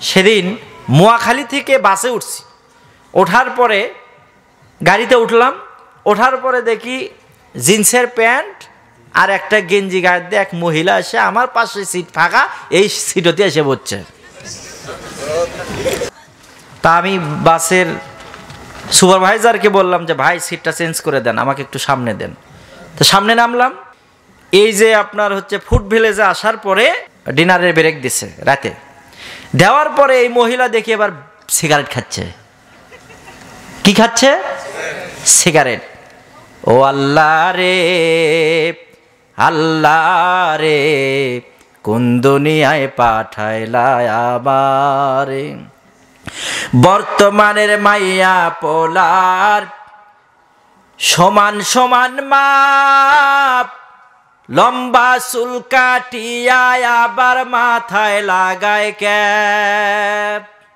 সেদিন মোয়াখালী থেকে বাসে উঠছি, ওঠার পরে গাড়িতে উঠলাম, ওঠার পরে দেখি জিন্সের প্যান্ট আর একটা গেঞ্জি গায়ে দিয়ে এক মহিলা এসে আমার পাশে সিট ফাঁকা, এই সিটতে এসে বসছে। তা আমি বাসের সুপারভাইজারকে বললাম যে ভাই সিটটা চেঞ্জ করে দেন, আমাকে একটু সামনে দেন। তো সামনে নামলাম, এই যে আপনার হচ্ছে ফুড ভিলেজে আসার পরে ডিনারের ব্রেক দিছে রাতে, দেওয়ার পরে এই মহিলা দেখি এবার সিগারেট খাচ্ছে। কি খাচ্ছে? সিগারেট। ও আল্লাহ রে, আল্লাহ রে, কোন দুনিয়ায় পাঠাইলা আমারে। বর্তমানের মাইয়া পোলার সমান সমান মাপ, লম্বা চুল কাটিয়া আবার মাথায় লাগায় ক্যাপ।